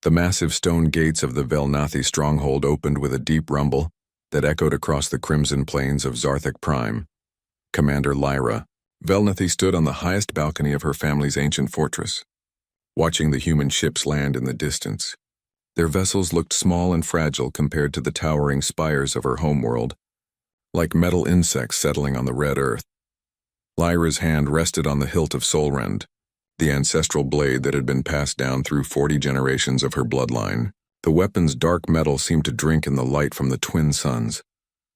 The massive stone gates of the Velnathi stronghold opened with a deep rumble that echoed across the crimson plains of Zarthek Prime. Commander Lyra, Velnathi stood on the highest balcony of her family's ancient fortress, watching the human ships land in the distance. Their vessels looked small and fragile compared to the towering spires of her homeworld, like metal insects settling on the red earth. Lyra's hand rested on the hilt of Solrend, the ancestral blade that had been passed down through 40 generations of her bloodline. The weapon's dark metal seemed to drink in the light from the twin suns,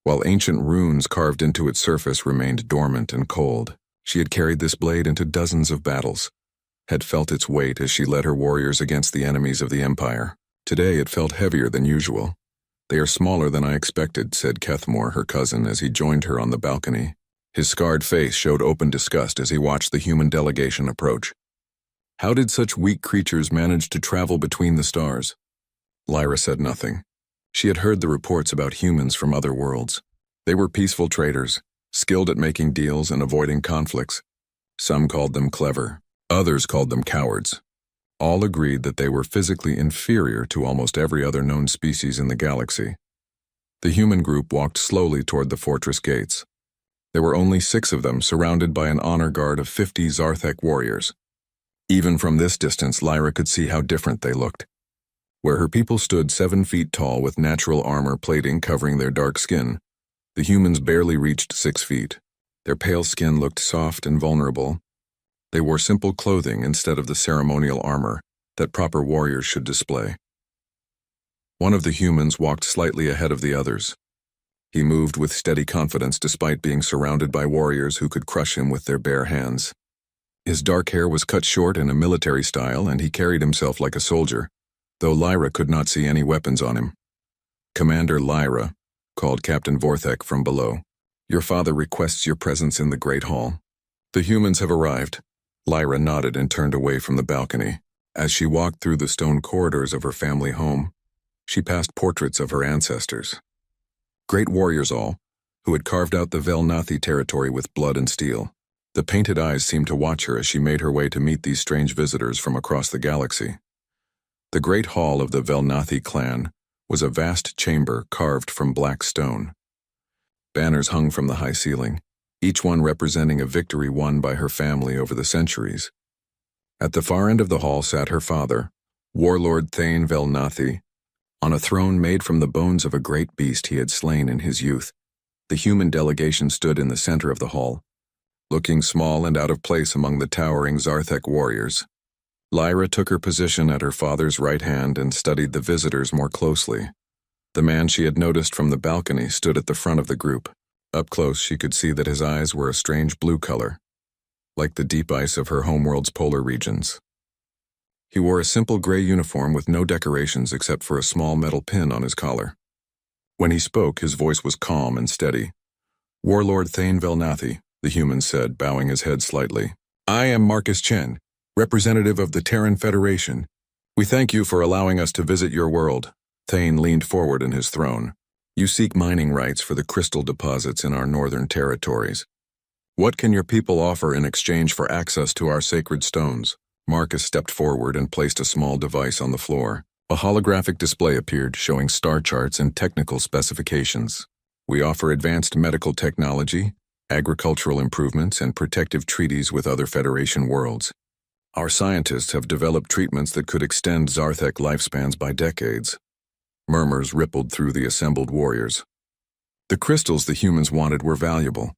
while ancient runes carved into its surface remained dormant and cold. She had carried this blade into dozens of battles, had felt its weight as she led her warriors against the enemies of the Empire. Today it felt heavier than usual. "They are smaller than I expected," said Kethmore, her cousin, as he joined her on the balcony. His scarred face showed open disgust as he watched the human delegation approach. How did such weak creatures manage to travel between the stars? Lyra said nothing. She had heard the reports about humans from other worlds. They were peaceful traders, skilled at making deals and avoiding conflicts. Some called them clever, others called them cowards. All agreed that they were physically inferior to almost every other known species in the galaxy. The human group walked slowly toward the fortress gates. There were only 6 of them, surrounded by an honor guard of 50 Zarthek warriors. Even from this distance, Lyra could see how different they looked. Where her people stood 7 feet tall with natural armor plating covering their dark skin, the humans barely reached 6 feet. Their pale skin looked soft and vulnerable. They wore simple clothing instead of the ceremonial armor that proper warriors should display. One of the humans walked slightly ahead of the others. He moved with steady confidence despite being surrounded by warriors who could crush him with their bare hands. His dark hair was cut short in a military style, and he carried himself like a soldier, though Lyra could not see any weapons on him. "Commander Lyra," called Captain Vorthek from below. "Your father requests your presence in the Great Hall." "The humans have arrived." Lyra nodded and turned away from the balcony. As she walked through the stone corridors of her family home, she passed portraits of her ancestors. Great warriors all, who had carved out the Velnathi territory with blood and steel. The painted eyes seemed to watch her as she made her way to meet these strange visitors from across the galaxy. The great hall of the Velnathi clan was a vast chamber carved from black stone. Banners hung from the high ceiling, each one representing a victory won by her family over the centuries. At the far end of the hall sat her father, Warlord Thane Velnathi, on a throne made from the bones of a great beast he had slain in his youth. The human delegation stood in the center of the hall, looking small and out of place among the towering Zarthek warriors. Lyra took her position at her father's right hand and studied the visitors more closely. The man she had noticed from the balcony stood at the front of the group. Up close, she could see that his eyes were a strange blue color, like the deep ice of her homeworld's polar regions. He wore a simple gray uniform with no decorations except for a small metal pin on his collar. When he spoke, his voice was calm and steady. "Warlord Thane Velnathi," the human said, bowing his head slightly. "I am Marcus Chen, representative of the Terran Federation. We thank you for allowing us to visit your world." Thane leaned forward in his throne. "You seek mining rights for the crystal deposits in our northern territories. What can your people offer in exchange for access to our sacred stones?" Marcus stepped forward and placed a small device on the floor. A holographic display appeared, showing star charts and technical specifications. "We offer advanced medical technology, agricultural improvements, and protective treaties with other Federation worlds. Our scientists have developed treatments that could extend Zarthek lifespans by decades." Murmurs rippled through the assembled warriors. The crystals the humans wanted were valuable,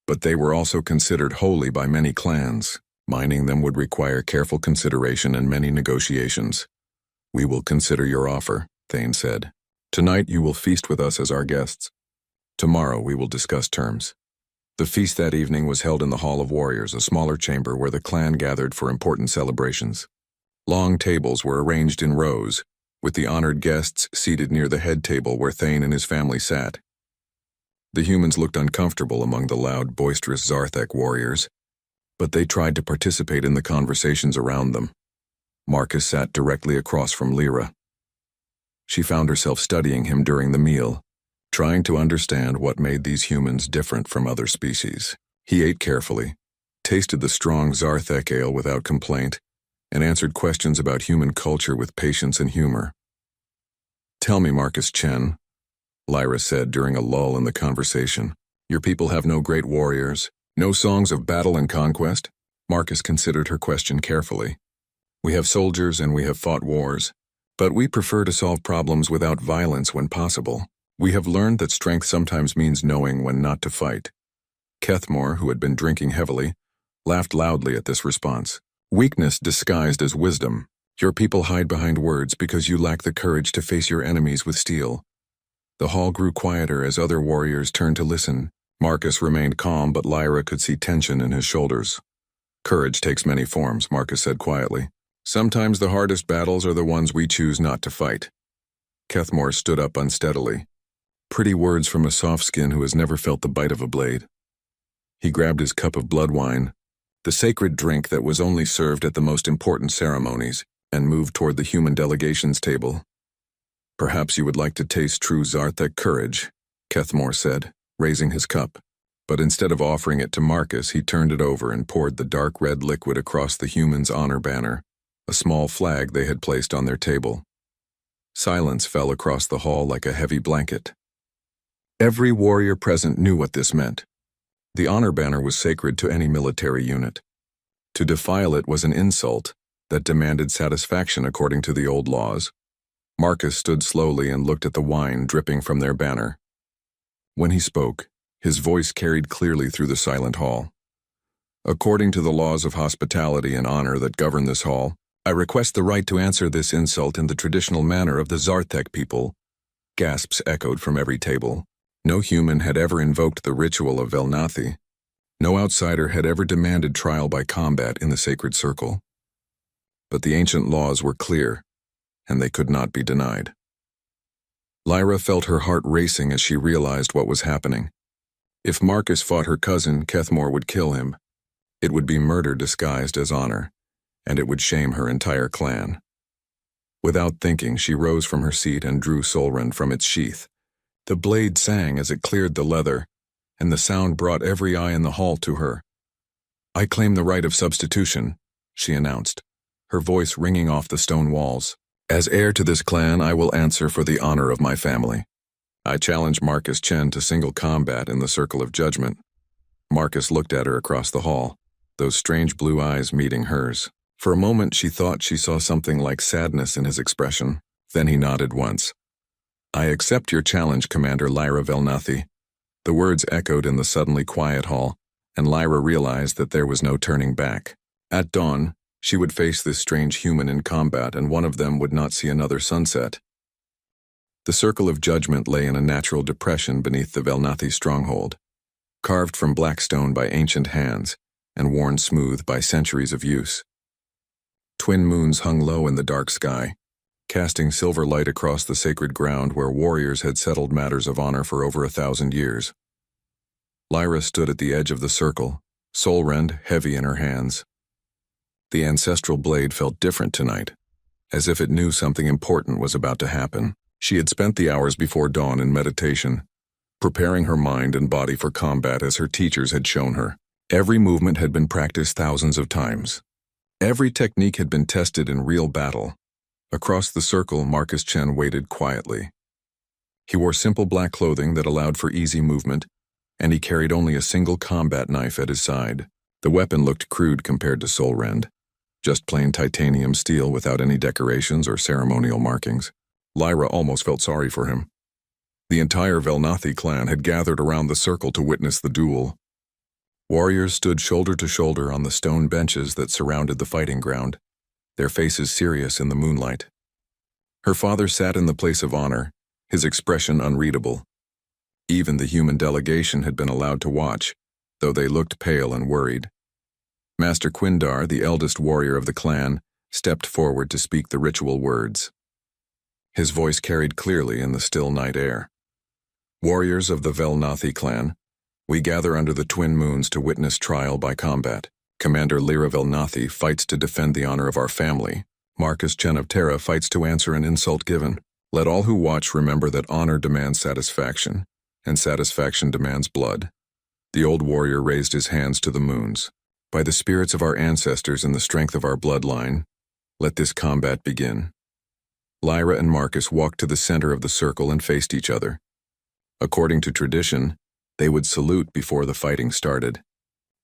but they were also considered holy by many clans. Mining them would require careful consideration and many negotiations. "We will consider your offer," Thane said. "Tonight you will feast with us as our guests. Tomorrow we will discuss terms." The feast that evening was held in the Hall of Warriors, a smaller chamber where the clan gathered for important celebrations. Long tables were arranged in rows, with the honored guests seated near the head table where Thane and his family sat. The humans looked uncomfortable among the loud, boisterous Zarthek warriors, but they tried to participate in the conversations around them. Marcus sat directly across from Lyra. She found herself studying him during the meal, trying to understand what made these humans different from other species. He ate carefully, tasted the strong Zarthek ale without complaint, and answered questions about human culture with patience and humor. "Tell me, Marcus Chen," Lyra said during a lull in the conversation. "Your people have no great warriors, no songs of battle and conquest?" Marcus considered her question carefully. "We have soldiers and we have fought wars, but we prefer to solve problems without violence when possible. We have learned that strength sometimes means knowing when not to fight." Kethmore, who had been drinking heavily, laughed loudly at this response. "Weakness disguised as wisdom. Your people hide behind words because you lack the courage to face your enemies with steel." The hall grew quieter as other warriors turned to listen. Marcus remained calm, but Lyra could see tension in his shoulders. "Courage takes many forms," Marcus said quietly. "Sometimes the hardest battles are the ones we choose not to fight." Kethmore stood up unsteadily. Pretty words from a soft skin who has never felt the bite of a blade. He grabbed his cup of blood wine, the sacred drink that was only served at the most important ceremonies, and moved toward the human delegations table. "Perhaps you would like to taste true Zarthek courage," Kethmore said, raising his cup. But instead of offering it to Marcus, he turned it over and poured the dark red liquid across the humans' honor banner, a small flag they had placed on their table. Silence fell across the hall like a heavy blanket. Every warrior present knew what this meant. The honor banner was sacred to any military unit. To defile it was an insult that demanded satisfaction according to the old laws. Marcus stood slowly and looked at the wine dripping from their banner. When he spoke, his voice carried clearly through the silent hall. "According to the laws of hospitality and honor that govern this hall, I request the right to answer this insult in the traditional manner of the Zarthek people." Gasps echoed from every table. No human had ever invoked the ritual of Velnathi. No outsider had ever demanded trial by combat in the sacred circle. But the ancient laws were clear, and they could not be denied. Lyra felt her heart racing as she realized what was happening. If Marcus fought her cousin, Kethmore would kill him. It would be murder disguised as honor, and it would shame her entire clan. Without thinking, she rose from her seat and drew Solrend from its sheath. The blade sang as it cleared the leather, and the sound brought every eye in the hall to her. "I claim the right of substitution," she announced, her voice ringing off the stone walls. "As heir to this clan, I will answer for the honor of my family. I challenge Marcus Chen to single combat in the Circle of Judgment." Marcus looked at her across the hall, those strange blue eyes meeting hers. For a moment she thought she saw something like sadness in his expression. Then he nodded once. "I accept your challenge, Commander Lyra Velnathi." The words echoed in the suddenly quiet hall, and Lyra realized that there was no turning back. At dawn, she would face this strange human in combat, and one of them would not see another sunset. The Circle of Judgment lay in a natural depression beneath the Velnathi stronghold, carved from black stone by ancient hands and worn smooth by centuries of use. Twin moons hung low in the dark sky, casting silver light across the sacred ground where warriors had settled matters of honor for over 1,000 years. Lyra stood at the edge of the circle, Solrend heavy in her hands. The ancestral blade felt different tonight, as if it knew something important was about to happen. She had spent the hours before dawn in meditation, preparing her mind and body for combat as her teachers had shown her. Every movement had been practiced thousands of times. Every technique had been tested in real battle. Across the circle, Marcus Chen waited quietly. He wore simple black clothing that allowed for easy movement, and he carried only a single combat knife at his side. The weapon looked crude compared to Solrend, just plain titanium steel without any decorations or ceremonial markings. Lyra almost felt sorry for him. The entire Velnathi clan had gathered around the circle to witness the duel. Warriors stood shoulder to shoulder on the stone benches that surrounded the fighting ground, their faces serious in the moonlight. Her father sat in the place of honor, his expression unreadable. Even the human delegation had been allowed to watch, though they looked pale and worried. Master Quindar, the eldest warrior of the clan, stepped forward to speak the ritual words. His voice carried clearly in the still night air. "Warriors of the Velnathi clan, we gather under the twin moons to witness trial by combat. Commander Lyra Velnathi fights to defend the honor of our family. Marcus Chen of Terra fights to answer an insult given. Let all who watch remember that honor demands satisfaction, and satisfaction demands blood." The old warrior raised his hands to the moons. "By the spirits of our ancestors and the strength of our bloodline, Let this combat begin. Lyra and Marcus walked to the center of the circle and faced each other. According to tradition, they would salute before the fighting started.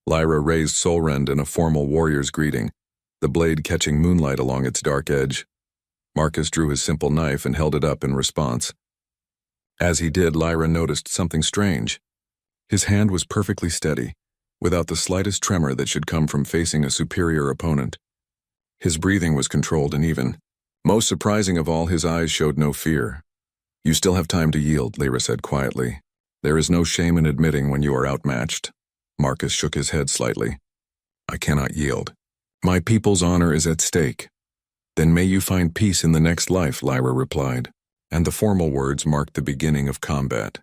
Lyra raised Solrend in a formal warrior's greeting, the blade catching moonlight along its dark edge. Marcus drew his simple knife and held it up in response. As he did, Lyra noticed something strange. His hand was perfectly steady, without the slightest tremor that should come from facing a superior opponent. His breathing was controlled and even. Most surprising of all, his eyes showed no fear. "You still have time to yield," Lyra said quietly. "There is no shame in admitting when you are outmatched." Marcus shook his head slightly. "I cannot yield. My people's honor is at stake." "Then may you find peace in the next life," Lyra replied, and the formal words marked the beginning of combat.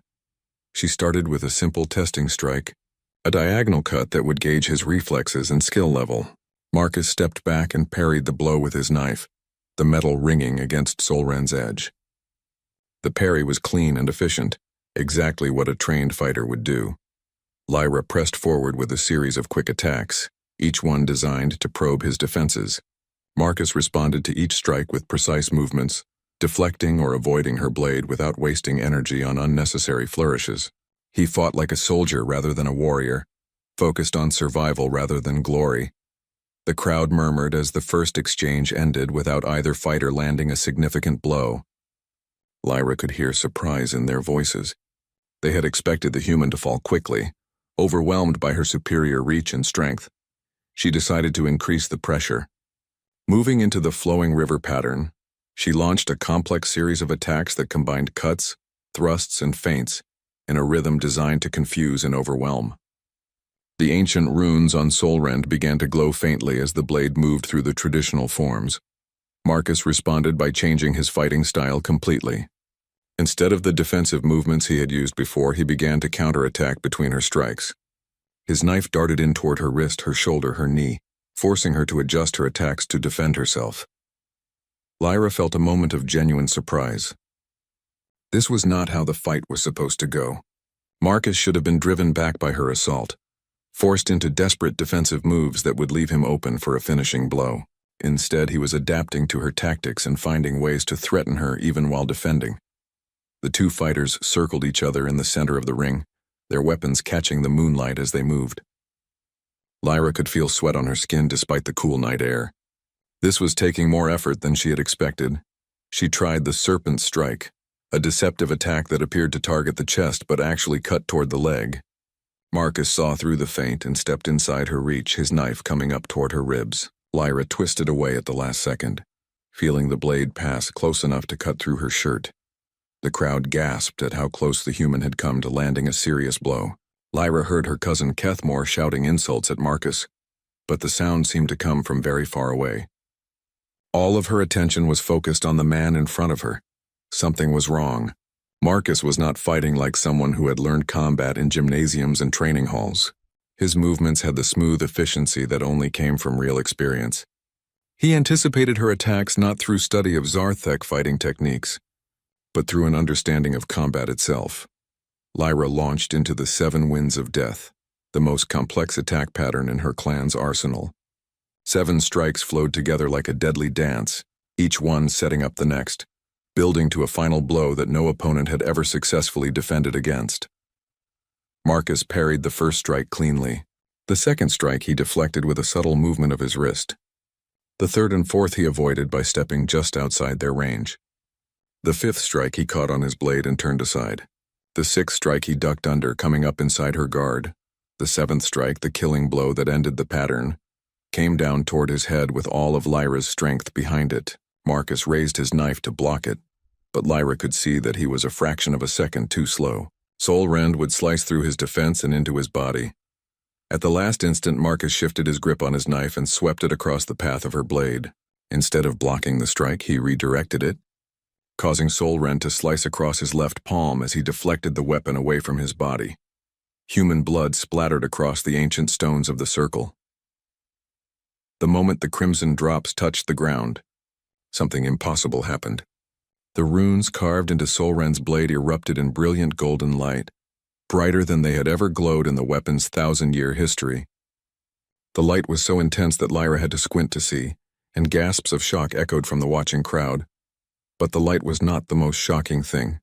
She started with a simple testing strike, a diagonal cut that would gauge his reflexes and skill level. Marcus stepped back and parried the blow with his knife, the metal ringing against Solrend's edge. The parry was clean and efficient, exactly what a trained fighter would do. Lyra pressed forward with a series of quick attacks, each one designed to probe his defenses. Marcus responded to each strike with precise movements, deflecting or avoiding her blade without wasting energy on unnecessary flourishes. He fought like a soldier rather than a warrior, focused on survival rather than glory. The crowd murmured as the first exchange ended without either fighter landing a significant blow. Lyra could hear surprise in their voices. They had expected the human to fall quickly, overwhelmed by her superior reach and strength. She decided to increase the pressure. Moving into the flowing river pattern, she launched a complex series of attacks that combined cuts, thrusts, and feints in a rhythm designed to confuse and overwhelm. The ancient runes on Solrend began to glow faintly as the blade moved through the traditional forms. Marcus responded by changing his fighting style completely. Instead of the defensive movements he had used before, he began to counterattack between her strikes. His knife darted in toward her wrist, her shoulder, her knee, forcing her to adjust her attacks to defend herself. Lyra felt a moment of genuine surprise. This was not how the fight was supposed to go. Marcus should have been driven back by her assault, forced into desperate defensive moves that would leave him open for a finishing blow. Instead, he was adapting to her tactics and finding ways to threaten her even while defending. The two fighters circled each other in the center of the ring, their weapons catching the moonlight as they moved. Lyra could feel sweat on her skin despite the cool night air. This was taking more effort than she had expected. She tried the serpent strike, a deceptive attack that appeared to target the chest but actually cut toward the leg. Marcus saw through the feint and stepped inside her reach, his knife coming up toward her ribs. Lyra twisted away at the last second, feeling the blade pass close enough to cut through her shirt. The crowd gasped at how close the human had come to landing a serious blow. Lyra heard her cousin Kethmore shouting insults at Marcus, but the sound seemed to come from very far away. All of her attention was focused on the man in front of her. Something was wrong. Marcus was not fighting like someone who had learned combat in gymnasiums and training halls. His movements had the smooth efficiency that only came from real experience. He anticipated her attacks not through study of Zarthek fighting techniques, but through an understanding of combat itself. Lyra launched into the 7 winds of death, the most complex attack pattern in her clan's arsenal. 7 strikes flowed together like a deadly dance, each one setting up the next, building to a final blow that no opponent had ever successfully defended against. Marcus parried the first strike cleanly. The second strike he deflected with a subtle movement of his wrist. The third and fourth he avoided by stepping just outside their range. The fifth strike he caught on his blade and turned aside. The sixth strike he ducked under, coming up inside her guard. The seventh strike, the killing blow that ended the pattern, came down toward his head with all of Lyra's strength behind it. Marcus raised his knife to block it, but Lyra could see that he was a fraction of a second too slow. Solrend would slice through his defense and into his body. At the last instant, Marcus shifted his grip on his knife and swept it across the path of her blade. Instead of blocking the strike, he redirected it, causing Solrend to slice across his left palm as he deflected the weapon away from his body. Human blood splattered across the ancient stones of the circle. The moment the crimson drops touched the ground, something impossible happened. The runes carved into Solrend's blade erupted in brilliant golden light, brighter than they had ever glowed in the weapon's 1,000-year history. The light was so intense that Lyra had to squint to see, and gasps of shock echoed from the watching crowd. But the light was not the most shocking thing.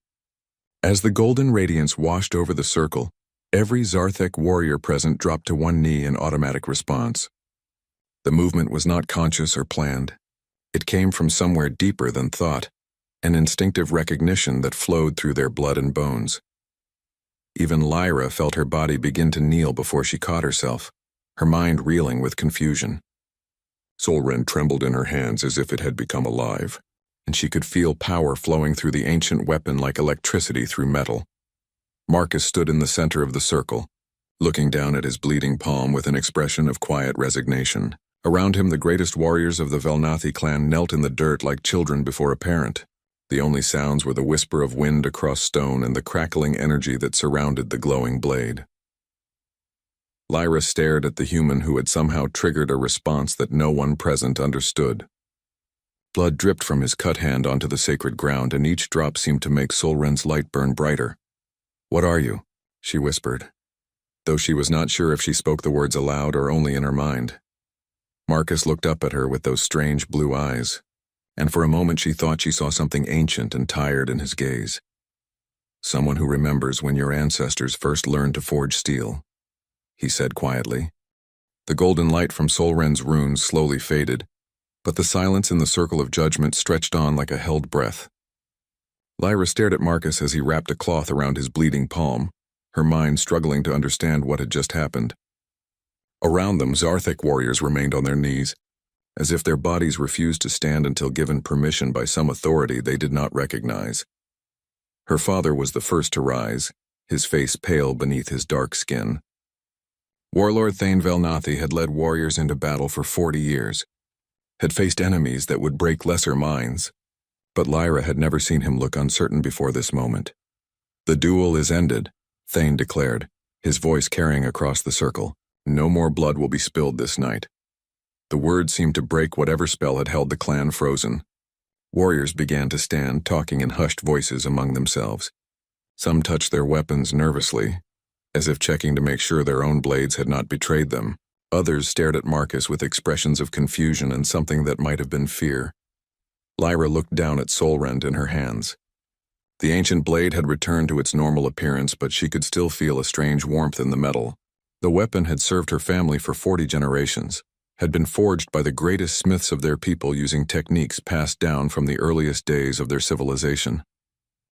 As the golden radiance washed over the circle, every Zarthek warrior present dropped to one knee in automatic response. The movement was not conscious or planned. It came from somewhere deeper than thought, an instinctive recognition that flowed through their blood and bones. Even Lyra felt her body begin to kneel before she caught herself, her mind reeling with confusion. Solrend trembled in her hands as if it had become alive, and she could feel power flowing through the ancient weapon like electricity through metal. Marcus stood in the center of the circle, looking down at his bleeding palm with an expression of quiet resignation. Around him, the greatest warriors of the Velnathi clan knelt in the dirt like children before a parent. The only sounds were the whisper of wind across stone and the crackling energy that surrounded the glowing blade. Lyra stared at the human who had somehow triggered a response that no one present understood. Blood dripped from his cut hand onto the sacred ground, and each drop seemed to make Solrend's light burn brighter. "What are you?" she whispered, though she was not sure if she spoke the words aloud or only in her mind. Marcus looked up at her with those strange blue eyes, and for a moment she thought she saw something ancient and tired in his gaze. "Someone who remembers when your ancestors first learned to forge steel," he said quietly. The golden light from Solrend's runes slowly faded, but the silence in the circle of judgment stretched on like a held breath. Lyra stared at Marcus as he wrapped a cloth around his bleeding palm, her mind struggling to understand what had just happened. Around them, Zarthek warriors remained on their knees, as if their bodies refused to stand until given permission by some authority they did not recognize. Her father was the first to rise, his face pale beneath his dark skin. Warlord Thane Velnathi had led warriors into battle for 40 years, had faced enemies that would break lesser minds, but Lyra had never seen him look uncertain before this moment. "The duel is ended," Thane declared, his voice carrying across the circle. "No more blood will be spilled this night." The words seemed to break whatever spell had held the clan frozen. Warriors began to stand, talking in hushed voices among themselves. Some touched their weapons nervously, as if checking to make sure their own blades had not betrayed them. Others stared at Marcus with expressions of confusion and something that might have been fear. Lyra looked down at Solrend in her hands. The ancient blade had returned to its normal appearance, but she could still feel a strange warmth in the metal. The weapon had served her family for 40 generations, had been forged by the greatest smiths of their people using techniques passed down from the earliest days of their civilization.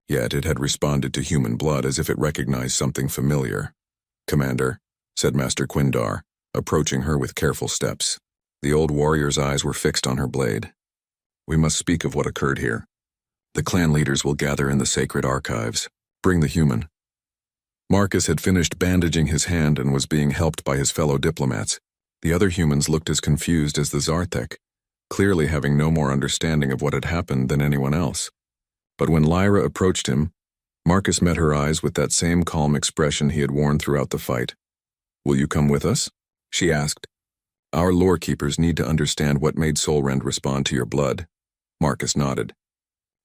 Yet it had responded to human blood as if it recognized something familiar. "Commander," said Master Quindar, approaching her with careful steps. The old warrior's eyes were fixed on her blade. "We must speak of what occurred here. The clan leaders will gather in the sacred archives. Bring the human." Marcus had finished bandaging his hand and was being helped by his fellow diplomats. The other humans looked as confused as the Zarthek, clearly having no more understanding of what had happened than anyone else. But when Lyra approached him, Marcus met her eyes with that same calm expression he had worn throughout the fight. "Will you come with us?" she asked. "Our lore keepers need to understand what made Solrend respond to your blood." Marcus nodded.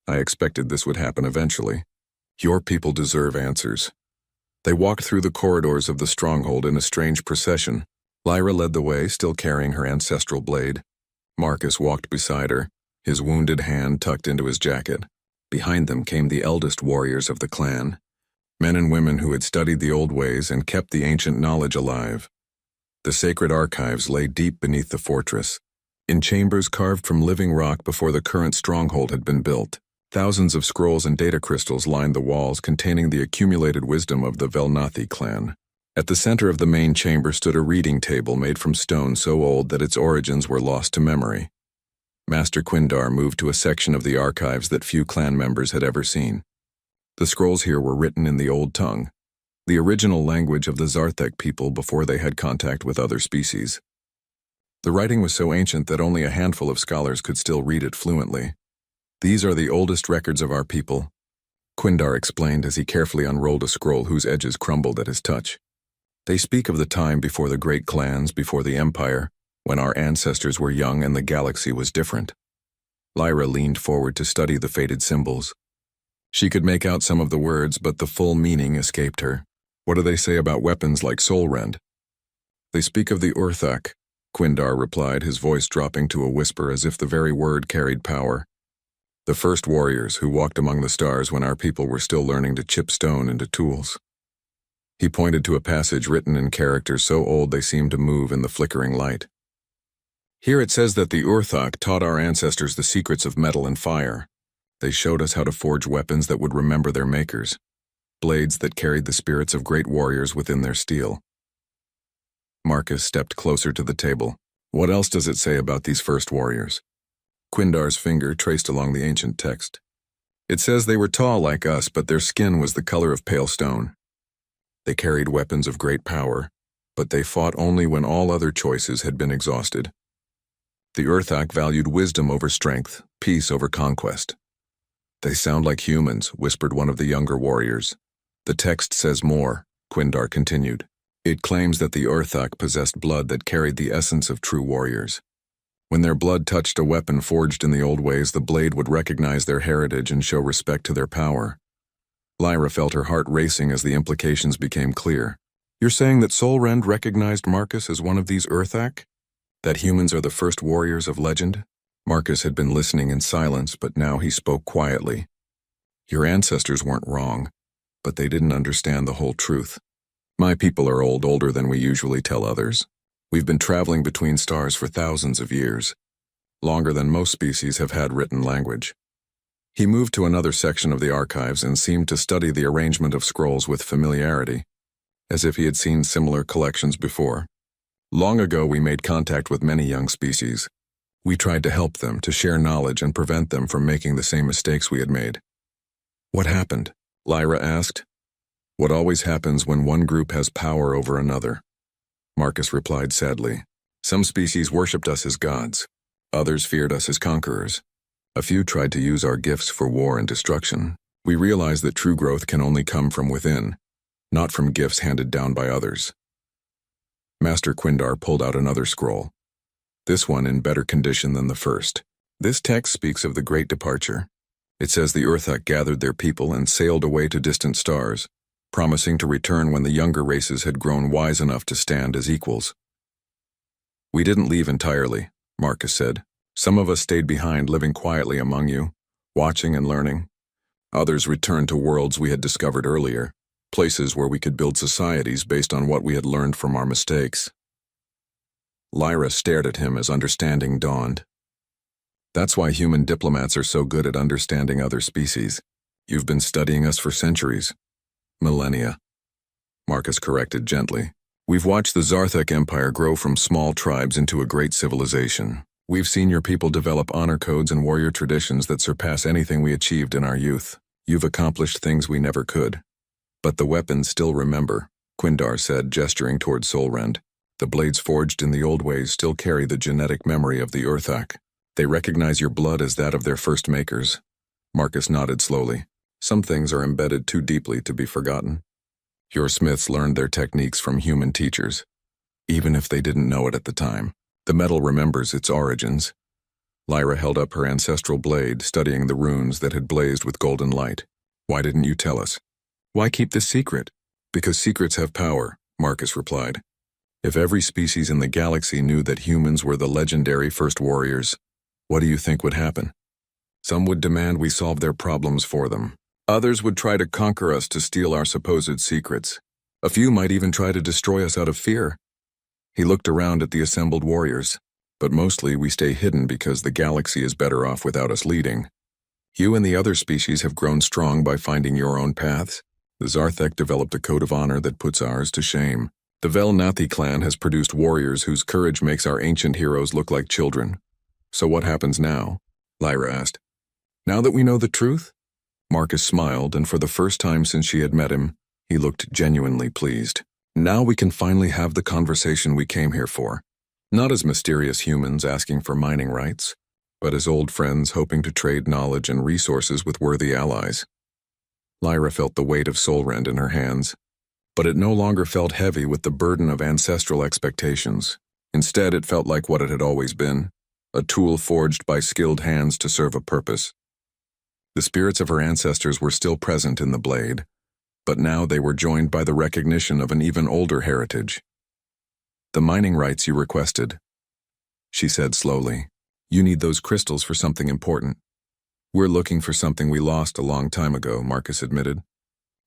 "I expected this would happen eventually. Your people deserve answers." They walked through the corridors of the stronghold in a strange procession. Lyra led the way, still carrying her ancestral blade. Marcus walked beside her, his wounded hand tucked into his jacket. Behind them came the eldest warriors of the clan, men and women who had studied the old ways and kept the ancient knowledge alive. The sacred archives lay deep beneath the fortress, in chambers carved from living rock before the current stronghold had been built. Thousands of scrolls and data crystals lined the walls containing the accumulated wisdom of the Velnathi clan. At the center of the main chamber stood a reading table made from stone so old that its origins were lost to memory. Master Quindar moved to a section of the archives that few clan members had ever seen. The scrolls here were written in the old tongue, the original language of the Zarthek people before they had contact with other species. The writing was so ancient that only a handful of scholars could still read it fluently. "These are the oldest records of our people," Quindar explained as he carefully unrolled a scroll whose edges crumbled at his touch. "They speak of the time before the great clans, before the Empire, when our ancestors were young and the galaxy was different." Lyra leaned forward to study the faded symbols. She could make out some of the words, but the full meaning escaped her. "What do they say about weapons like Solrend?" "They speak of the Urthak, Quindar replied, his voice dropping to a whisper as if the very word carried power. The first warriors who walked among the stars when our people were still learning to chip stone into tools. He pointed to a passage written in characters so old they seemed to move in the flickering light. Here it says that the Urthak taught our ancestors the secrets of metal and fire. They showed us how to forge weapons that would remember their makers, blades that carried the spirits of great warriors within their steel. Marcus stepped closer to the table. What else does it say about these first warriors? Quindar's finger traced along the ancient text. It says they were tall like us, but their skin was the color of pale stone. They carried weapons of great power, but they fought only when all other choices had been exhausted. The Urthak valued wisdom over strength, peace over conquest. They sound like humans, whispered one of the younger warriors. The text says more, Quindar continued. It claims that the Urthak possessed blood that carried the essence of true warriors. When their blood touched a weapon forged in the old ways, the blade would recognize their heritage and show respect to their power. Lyra felt her heart racing as the implications became clear. You're saying that Solrend recognized Marcus as one of these Urthak? That humans are the first warriors of legend? Marcus had been listening in silence, but now he spoke quietly. Your ancestors weren't wrong, but they didn't understand the whole truth. My people are older than we usually tell others. We've been traveling between stars for thousands of years, longer than most species have had written language. He moved to another section of the archives and seemed to study the arrangement of scrolls with familiarity, as if he had seen similar collections before. Long ago, we made contact with many young species. We tried to help them, to share knowledge and prevent them from making the same mistakes we had made. What happened? Lyra asked. What always happens when one group has power over another? Marcus replied sadly. Some species worshipped us as gods. Others feared us as conquerors. A few tried to use our gifts for war and destruction. We realized that true growth can only come from within, not from gifts handed down by others. Master Quindar pulled out another scroll, this one in better condition than the first. This text speaks of the great departure. It says the Urthak gathered their people and sailed away to distant stars, promising to return when the younger races had grown wise enough to stand as equals. We didn't leave entirely, Marcus said. Some of us stayed behind, living quietly among you, watching and learning. Others returned to worlds we had discovered earlier, places where we could build societies based on what we had learned from our mistakes. Lyra stared at him as understanding dawned. That's why human diplomats are so good at understanding other species. You've been studying us for centuries. Millennia. Marcus corrected gently. We've watched the HFY Empire grow from small tribes into a great civilization. We've seen your people develop honor codes and warrior traditions that surpass anything we achieved in our youth. You've accomplished things we never could. But the weapons still remember, Quindar said, gesturing toward Solrend. The blades forged in the old ways still carry the genetic memory of the Urthak. They recognize your blood as that of their first makers. Marcus nodded slowly. Some things are embedded too deeply to be forgotten. Your smiths learned their techniques from human teachers, even if they didn't know it at the time. The metal remembers its origins. Lyra held up her ancestral blade, studying the runes that had blazed with golden light. Why didn't you tell us? Why keep this secret? Because secrets have power, Marcus replied. If every species in the galaxy knew that humans were the legendary first warriors, what do you think would happen? Some would demand we solve their problems for them. Others would try to conquer us to steal our supposed secrets. A few might even try to destroy us out of fear. He looked around at the assembled warriors, but mostly we stay hidden because the galaxy is better off without us leading. You and the other species have grown strong by finding your own paths. The Zarthek developed a code of honor that puts ours to shame. The Velnathi clan has produced warriors whose courage makes our ancient heroes look like children. So what happens now? Lyra asked. Now that we know the truth? Marcus smiled, and for the first time since she had met him, he looked genuinely pleased. Now we can finally have the conversation we came here for. Not as mysterious humans asking for mining rights, but as old friends hoping to trade knowledge and resources with worthy allies. Lyra felt the weight of Solrend in her hands, but it no longer felt heavy with the burden of ancestral expectations. Instead, it felt like what it had always been, a tool forged by skilled hands to serve a purpose. The spirits of her ancestors were still present in the blade, but now they were joined by the recognition of an even older heritage. The mining rights you requested, she said slowly. You need those crystals for something important. We're looking for something we lost a long time ago, Marcus admitted.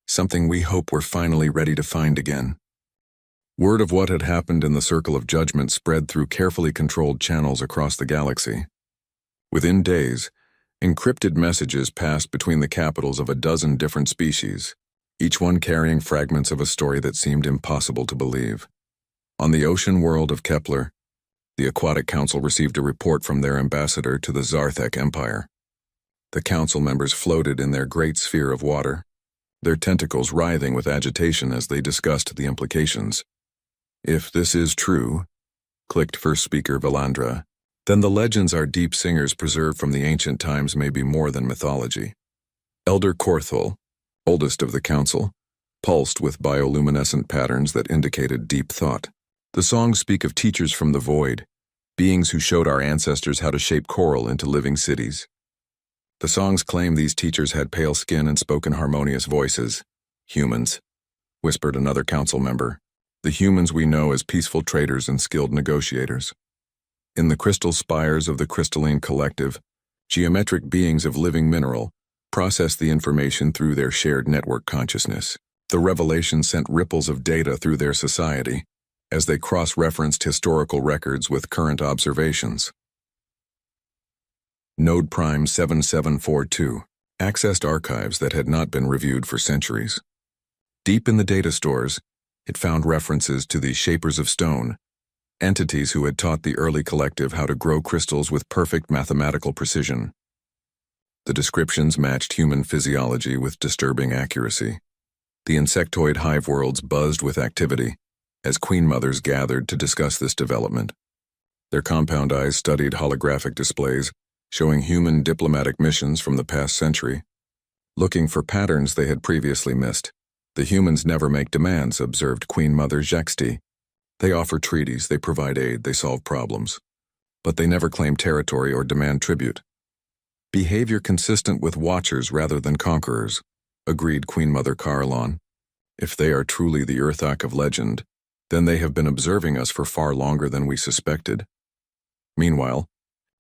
Something we hope we're finally ready to find again. Word of what had happened in the Circle of Judgment spread through carefully controlled channels across the galaxy. Within days, encrypted messages passed between the capitals of a dozen different species, each one carrying fragments of a story that seemed impossible to believe. On the ocean world of Kepler, the Aquatic Council received a report from their ambassador to the HFY Empire. The council members floated in their great sphere of water, their tentacles writhing with agitation as they discussed the implications. If this is true, clicked first speaker Valandra, then the legends our deep singers preserved from the ancient times may be more than mythology. Elder Korthul, oldest of the council, pulsed with bioluminescent patterns that indicated deep thought. The songs speak of teachers from the void, beings who showed our ancestors how to shape coral into living cities. The songs claim these teachers had pale skin and spoke in harmonious voices. Humans, whispered another council member. The humans we know as peaceful traders and skilled negotiators. In the crystal spires of the crystalline collective, geometric beings of living mineral process the information through their shared network consciousness. The revelation sent ripples of data through their society as they cross-referenced historical records with current observations. Node Prime 7742 accessed archives that had not been reviewed for centuries. Deep in the data stores, it found references to the Shapers of Stone, entities who had taught the early collective how to grow crystals with perfect mathematical precision. The descriptions matched human physiology with disturbing accuracy. The insectoid hive worlds buzzed with activity as queen mothers gathered to discuss this development. Their compound eyes studied holographic displays showing human diplomatic missions from the past century, looking for patterns they had previously missed. The humans never make demands, observed Queen Mother Jexti. They offer treaties, they provide aid, they solve problems. But they never claim territory or demand tribute. Behavior consistent with watchers rather than conquerors, agreed Queen Mother Carlon. If they are truly the Earthak of legend, then they have been observing us for far longer than we suspected. Meanwhile,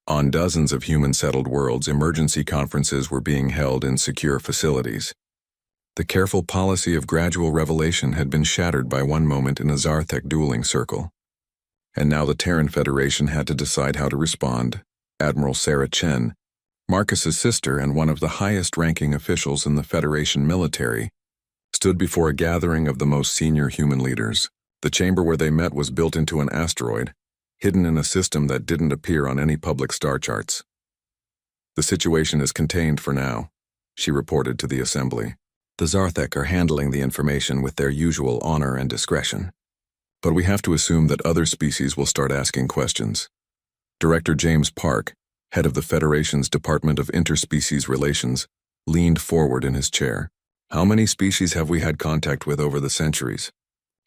on dozens of human-settled worlds, emergency conferences were being held in secure facilities. The careful policy of gradual revelation had been shattered by one moment in a Zarthek dueling circle. And now the Terran Federation had to decide how to respond. Admiral Sarah Chen, Marcus's sister and one of the highest-ranking officials in the Federation military, stood before a gathering of the most senior human leaders. The chamber where they met was built into an asteroid, hidden in a system that didn't appear on any public star charts. The situation is contained for now, she reported to the assembly. The Zarthek are handling the information with their usual honor and discretion. But we have to assume that other species will start asking questions. Director James Park, head of the Federation's Department of Interspecies Relations, leaned forward in his chair. How many species have we had contact with over the centuries?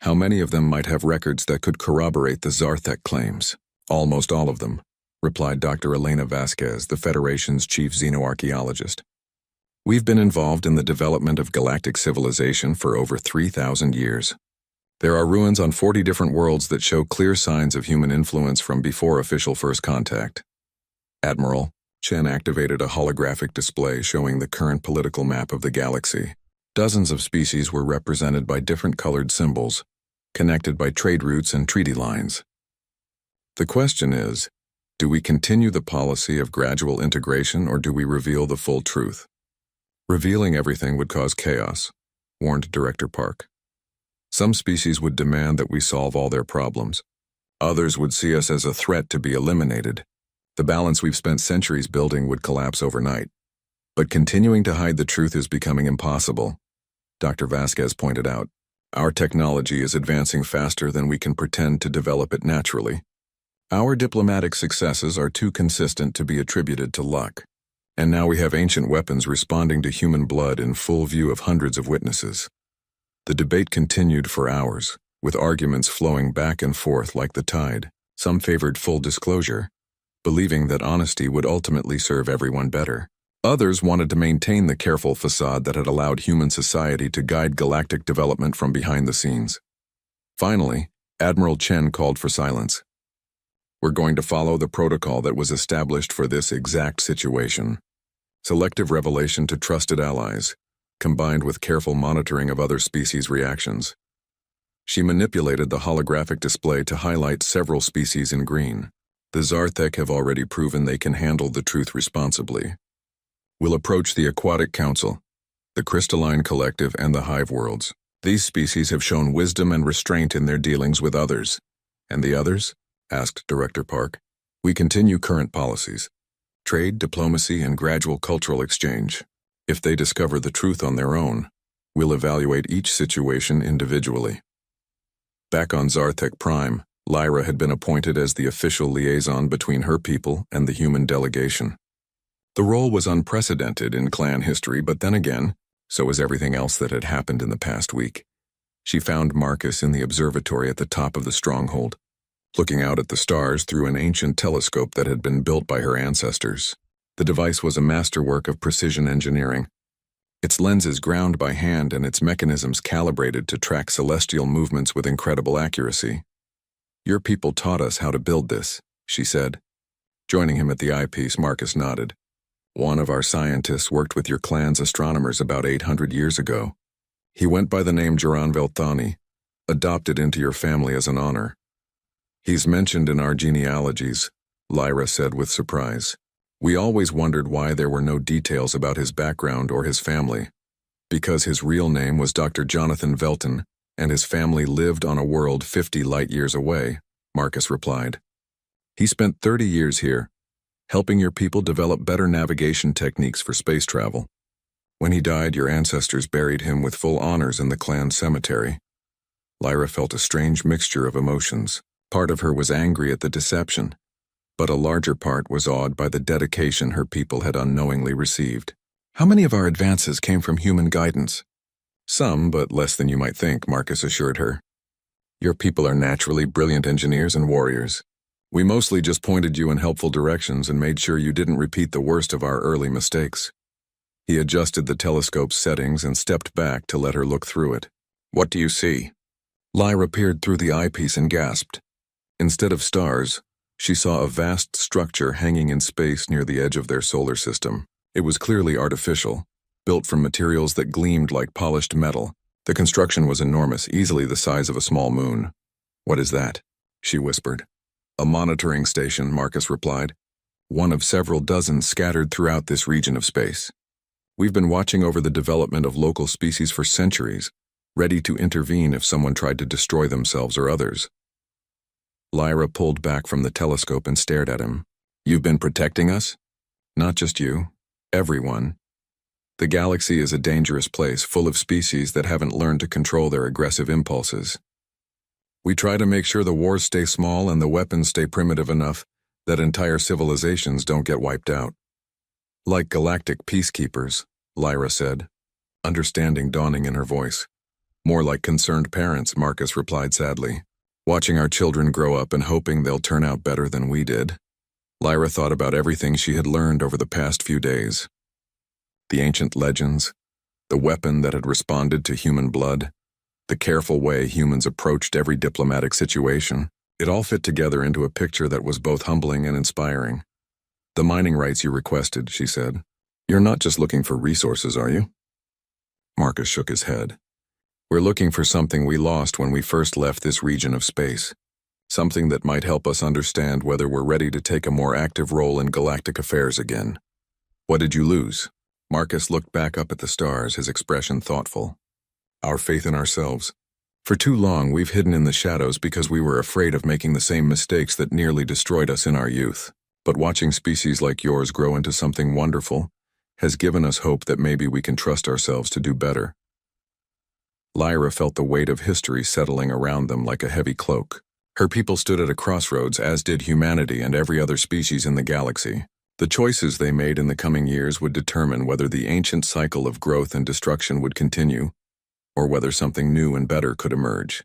How many of them might have records that could corroborate the Zarthek claims? Almost all of them, replied Dr. Elena Vasquez, the Federation's chief xenoarchaeologist. We've been involved in the development of galactic civilization for over 3,000 years. There are ruins on 40 different worlds that show clear signs of human influence from before official first contact. Admiral Chen activated a holographic display showing the current political map of the galaxy. Dozens of species were represented by different colored symbols, connected by trade routes and treaty lines. The question is, do we continue the policy of gradual integration or do we reveal the full truth? Revealing everything would cause chaos, warned Director Park. Some species would demand that we solve all their problems. Others would see us as a threat to be eliminated. The balance we've spent centuries building would collapse overnight. But continuing to hide the truth is becoming impossible, Dr. Vasquez pointed out. Our technology is advancing faster than we can pretend to develop it naturally. Our diplomatic successes are too consistent to be attributed to luck. And now we have ancient weapons responding to human blood in full view of hundreds of witnesses. The debate continued for hours, with arguments flowing back and forth like the tide. Some favored full disclosure, believing that honesty would ultimately serve everyone better. Others wanted to maintain the careful facade that had allowed human society to guide galactic development from behind the scenes. Finally, Admiral Chen called for silence. We're going to follow the protocol that was established for this exact situation. Selective revelation to trusted allies, combined with careful monitoring of other species' reactions. She manipulated the holographic display to highlight several species in green. The Zarthek have already proven they can handle the truth responsibly. We'll approach the Aquatic Council, the Crystalline Collective, and the Hive Worlds. These species have shown wisdom and restraint in their dealings with others. And the others? Asked Director Park. We continue current policies. Trade, diplomacy, and gradual cultural exchange. If they discover the truth on their own, we'll evaluate each situation individually. Back on Zarthek Prime, Lyra had been appointed as the official liaison between her people and the human delegation. The role was unprecedented in clan history, but then again, so was everything else that had happened in the past week. She found Marcus in the observatory at the top of the stronghold, looking out at the stars through an ancient telescope that had been built by her ancestors. The device was a masterwork of precision engineering, its lenses ground by hand and its mechanisms calibrated to track celestial movements with incredible accuracy. Your people taught us how to build this, she said. Joining him at the eyepiece, Marcus nodded. One of our scientists worked with your clan's astronomers about 800 years ago. He went by the name Jaran Velthani, adopted into your family as an honor. He's mentioned in our genealogies, Lyra said with surprise. We always wondered why there were no details about his background or his family. Because his real name was Dr. Jonathan Velton, and his family lived on a world 50 light-years away, Marcus replied. He spent 30 years here, helping your people develop better navigation techniques for space travel. When he died, your ancestors buried him with full honors in the clan cemetery. Lyra felt a strange mixture of emotions. Part of her was angry at the deception, but a larger part was awed by the dedication her people had unknowingly received. How many of our advances came from human guidance? Some, but less than you might think, Marcus assured her. Your people are naturally brilliant engineers and warriors. We mostly just pointed you in helpful directions and made sure you didn't repeat the worst of our early mistakes. He adjusted the telescope's settings and stepped back to let her look through it. What do you see? Lyra peered through the eyepiece and gasped. Instead of stars, she saw a vast structure hanging in space near the edge of their solar system. It was clearly artificial, built from materials that gleamed like polished metal. The construction was enormous, easily the size of a small moon. What is that? She whispered. A monitoring station, Marcus replied. One of several dozen scattered throughout this region of space. We've been watching over the development of local species for centuries, ready to intervene if someone tried to destroy themselves or others. Lyra pulled back from the telescope and stared at him. You've been protecting us? Not just you. Everyone. The galaxy is a dangerous place, full of species that haven't learned to control their aggressive impulses. We try to make sure the wars stay small and the weapons stay primitive enough that entire civilizations don't get wiped out. Like galactic peacekeepers, Lyra said, understanding dawning in her voice. More like concerned parents, Marcus replied sadly. Watching our children grow up and hoping they'll turn out better than we did. Lyra thought about everything she had learned over the past few days. The ancient legends, the weapon that had responded to human blood, the careful way humans approached every diplomatic situation. It all fit together into a picture that was both humbling and inspiring. The mining rights you requested, she said. You're not just looking for resources, are you? Marcus shook his head. We're looking for something we lost when we first left this region of space. Something that might help us understand whether we're ready to take a more active role in galactic affairs again. What did you lose? Marcus looked back up at the stars, his expression thoughtful. Our faith in ourselves. For too long, we've hidden in the shadows because we were afraid of making the same mistakes that nearly destroyed us in our youth. But watching species like yours grow into something wonderful has given us hope that maybe we can trust ourselves to do better. Lyra felt the weight of history settling around them like a heavy cloak. Her people stood at a crossroads, as did humanity and every other species in the galaxy. The choices they made in the coming years would determine whether the ancient cycle of growth and destruction would continue, or whether something new and better could emerge.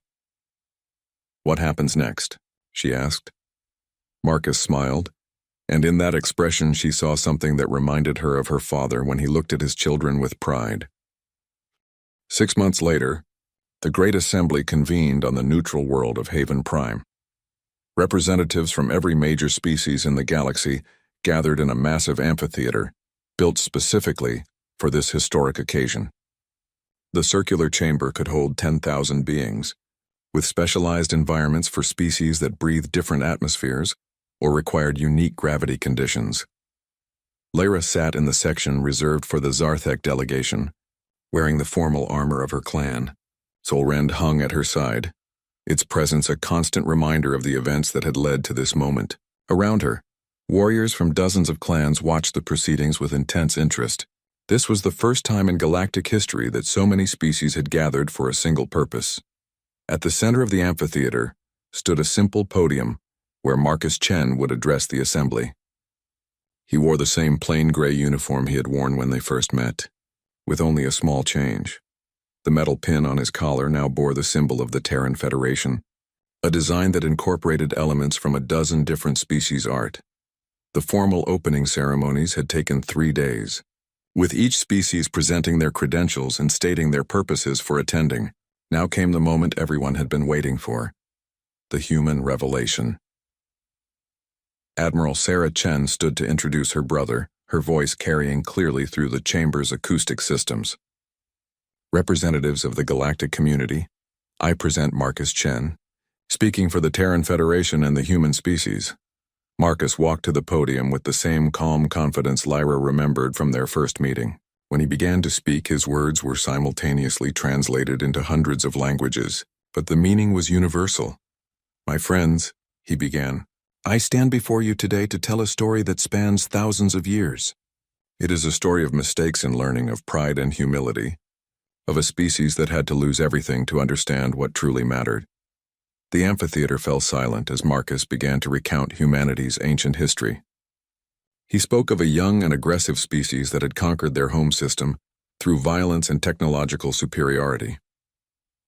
What happens next? She asked. Marcus smiled, and in that expression she saw something that reminded her of her father when he looked at his children with pride. 6 months later, the Great Assembly convened on the neutral world of Haven Prime. Representatives from every major species in the galaxy gathered in a massive amphitheater, built specifically for this historic occasion. The circular chamber could hold 10,000 beings, with specialized environments for species that breathe different atmospheres or required unique gravity conditions. Lyra sat in the section reserved for the Zarthek delegation, wearing the formal armor of her clan. Solrend hung at her side, its presence a constant reminder of the events that had led to this moment. Around her, warriors from dozens of clans watched the proceedings with intense interest. This was the first time in galactic history that so many species had gathered for a single purpose. At the center of the amphitheater stood a simple podium where Marcus Chen would address the assembly. He wore the same plain gray uniform he had worn when they first met, with only a small change. The metal pin on his collar now bore the symbol of the Terran Federation, a design that incorporated elements from a dozen different species' art. The formal opening ceremonies had taken 3 days, with each species presenting their credentials and stating their purposes for attending. Now came the moment everyone had been waiting for: the human revelation. Admiral Sarah Chen stood to introduce her brother, her voice carrying clearly through the chamber's acoustic systems. Representatives of the galactic community, I present Marcus Chen, speaking for the Terran Federation and the human species. Marcus walked to the podium with the same calm confidence Lyra remembered from their first meeting. When he began to speak, his words were simultaneously translated into hundreds of languages, but the meaning was universal. My friends, he began, I stand before you today to tell a story that spans thousands of years. It is a story of mistakes in learning, of pride and humility, of a species that had to lose everything to understand what truly mattered. The amphitheater fell silent as Marcus began to recount humanity's ancient history. He spoke of a young and aggressive species that had conquered their home system through violence and technological superiority.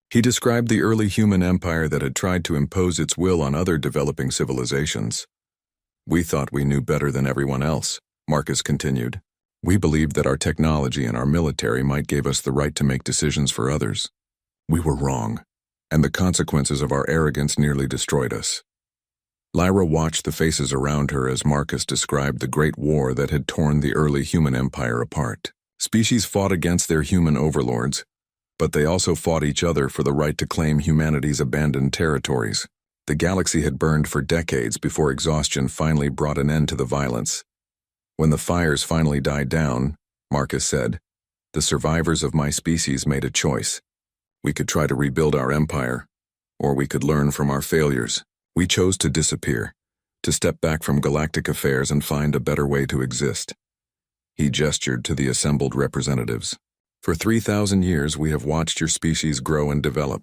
He described the early human empire that had tried to impose its will on other developing civilizations. We thought we knew better than everyone else, Marcus continued. We believed that our technology and our military might give us the right to make decisions for others. We were wrong, and the consequences of our arrogance nearly destroyed us. Lyra watched the faces around her as Marcus described the great war that had torn the early human empire apart. Species fought against their human overlords, but they also fought each other for the right to claim humanity's abandoned territories. The galaxy had burned for decades before exhaustion finally brought an end to the violence. When the fires finally died down, Marcus said, the survivors of my species made a choice. We could try to rebuild our empire, or we could learn from our failures. We chose to disappear, to step back from galactic affairs and find a better way to exist. He gestured to the assembled representatives. For 3,000 years we have watched your species grow and develop.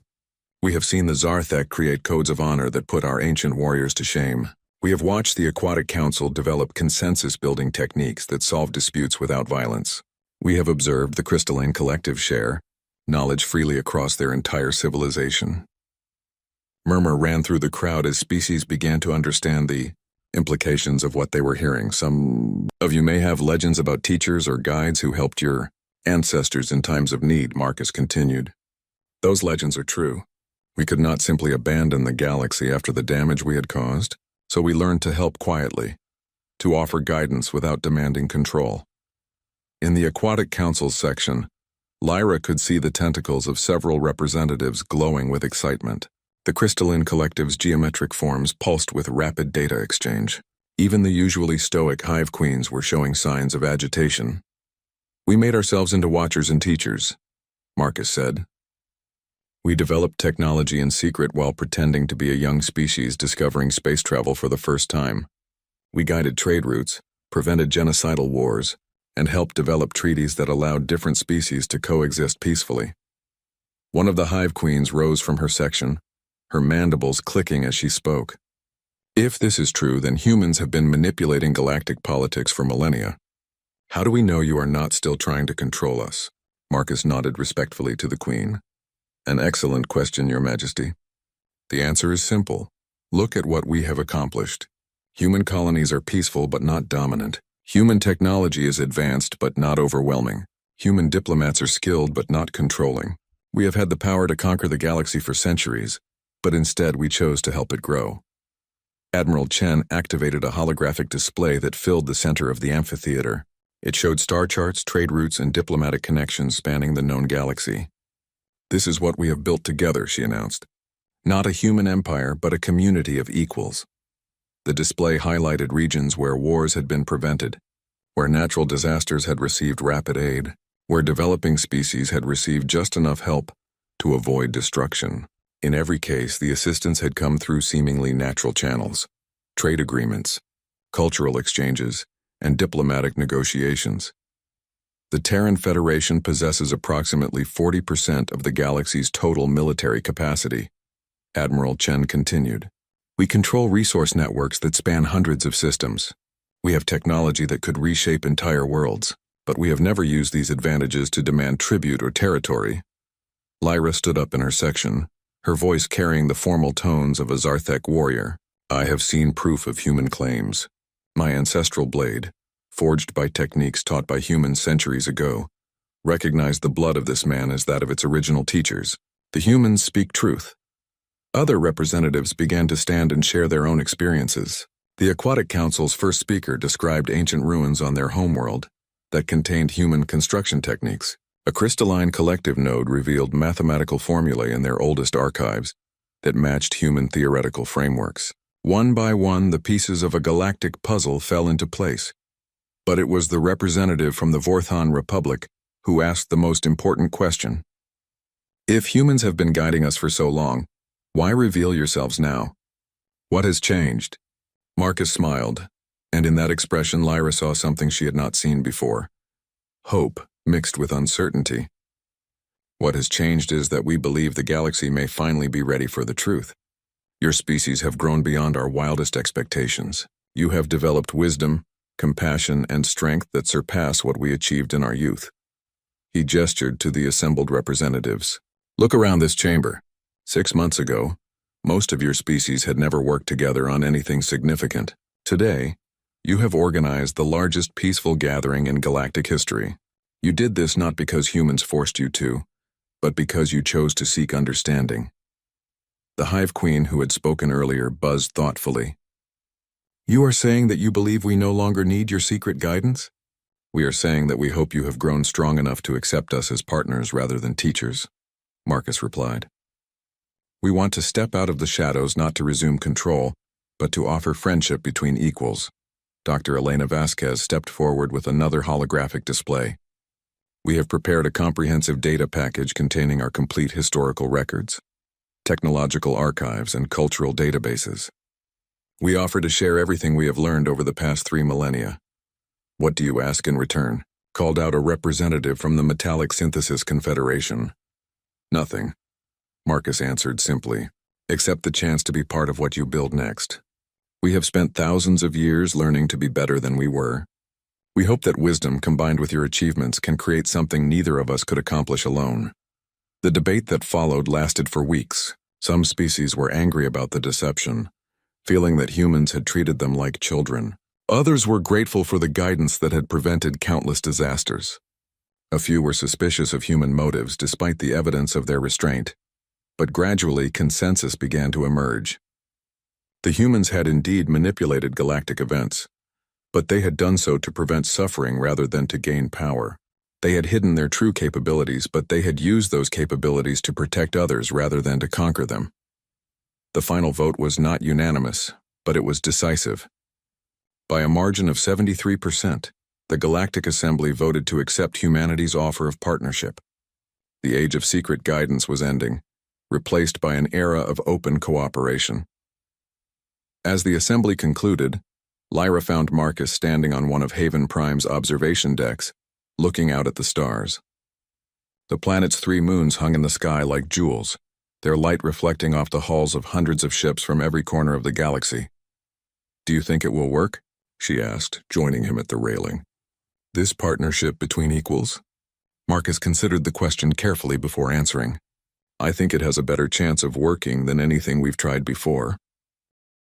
We have seen the Zarthek create codes of honor that put our ancient warriors to shame. We have watched the Aquatic Council develop consensus-building techniques that solve disputes without violence. We have observed the crystalline collective share knowledge freely across their entire civilization. Murmur ran through the crowd as species began to understand the implications of what they were hearing. Some of you may have legends about teachers or guides who helped your ancestors in times of need, Marcus continued. Those legends are true. We could not simply abandon the galaxy after the damage we had caused, so we learned to help quietly, to offer guidance without demanding control. In the Aquatic Council section, Lyra could see the tentacles of several representatives glowing with excitement. The crystalline collective's geometric forms pulsed with rapid data exchange. Even the usually stoic hive queens were showing signs of agitation. We made ourselves into watchers and teachers, Marcus said. We developed technology in secret while pretending to be a young species discovering space travel for the first time. We guided trade routes, prevented genocidal wars, and helped develop treaties that allowed different species to coexist peacefully. One of the hive queens rose from her section, her mandibles clicking as she spoke. If this is true, then humans have been manipulating galactic politics for millennia. How do we know you are not still trying to control us? Marcus nodded respectfully to the queen. An excellent question, Your Majesty. The answer is simple. Look at what we have accomplished. Human colonies are peaceful but not dominant. Human technology is advanced but not overwhelming. Human diplomats are skilled but not controlling. We have had the power to conquer the galaxy for centuries, but instead we chose to help it grow. Admiral Chen activated a holographic display that filled the center of the amphitheater. It showed star charts, trade routes, and diplomatic connections spanning the known galaxy. "This is what we have built together," she announced. "Not a human empire, but a community of equals." The display highlighted regions where wars had been prevented, where natural disasters had received rapid aid, where developing species had received just enough help to avoid destruction. In every case, the assistance had come through seemingly natural channels: trade agreements, cultural exchanges, and diplomatic negotiations. The Terran Federation possesses approximately 40% of the galaxy's total military capacity. Admiral Chen continued. "We control resource networks that span hundreds of systems. We have technology that could reshape entire worlds, but we have never used these advantages to demand tribute or territory." Lyra stood up in her section, her voice carrying the formal tones of a Zarthek warrior. "I have seen proof of human claims. My ancestral blade, forged by techniques taught by humans centuries ago, recognized the blood of this man as that of its original teachers. The humans speak truth." Other representatives began to stand and share their own experiences. The Aquatic Council's first speaker described ancient ruins on their homeworld that contained human construction techniques. A crystalline collective node revealed mathematical formulae in their oldest archives that matched human theoretical frameworks. One by one, the pieces of a galactic puzzle fell into place. But it was the representative from the Vorthan Republic who asked the most important question. "If humans have been guiding us for so long, why reveal yourselves now? What has changed?" Marcus smiled, and in that expression Lyra saw something she had not seen before: hope mixed with uncertainty. "What has changed is that we believe the galaxy may finally be ready for the truth. Your species have grown beyond our wildest expectations. You have developed wisdom, compassion, and strength that surpass what we achieved in our youth." He gestured to the assembled representatives. "Look around this chamber. 6 months ago, most of your species had never worked together on anything significant. Today, you have organized the largest peaceful gathering in galactic history. You did this not because humans forced you to, but because you chose to seek understanding." The Hive Queen, who had spoken earlier, buzzed thoughtfully. "You are saying that you believe we no longer need your secret guidance?" "We are saying that we hope you have grown strong enough to accept us as partners rather than teachers," Marcus replied. "We want to step out of the shadows not to resume control, but to offer friendship between equals." Dr. Elena Vasquez stepped forward with another holographic display. "We have prepared a comprehensive data package containing our complete historical records, technological archives, and cultural databases. We offer to share everything we have learned over the past 3 millennia. What do you ask in return?" called out a representative from the Metallic Synthesis Confederation. "Nothing," Marcus answered simply, "except the chance to be part of what you build next. We have spent thousands of years learning to be better than we were. We hope that wisdom combined with your achievements can create something neither of us could accomplish alone." The debate that followed lasted for weeks. Some species were angry about the deception, feeling that humans had treated them like children. Others were grateful for the guidance that had prevented countless disasters. A few were suspicious of human motives despite the evidence of their restraint, but gradually consensus began to emerge. The humans had indeed manipulated galactic events, but they had done so to prevent suffering rather than to gain power. They had hidden their true capabilities, but they had used those capabilities to protect others rather than to conquer them. The final vote was not unanimous, but it was decisive. By a margin of 73%, the Galactic Assembly voted to accept humanity's offer of partnership. The age of secret guidance was ending, replaced by an era of open cooperation. As the Assembly concluded, Lyra found Marcus standing on one of Haven Prime's observation decks, looking out at the stars. The planet's 3 moons hung in the sky like jewels, their light reflecting off the hulls of hundreds of ships from every corner of the galaxy. "Do you think it will work?" she asked, joining him at the railing. "This partnership between equals?" Marcus considered the question carefully before answering. "I think it has a better chance of working than anything we've tried before.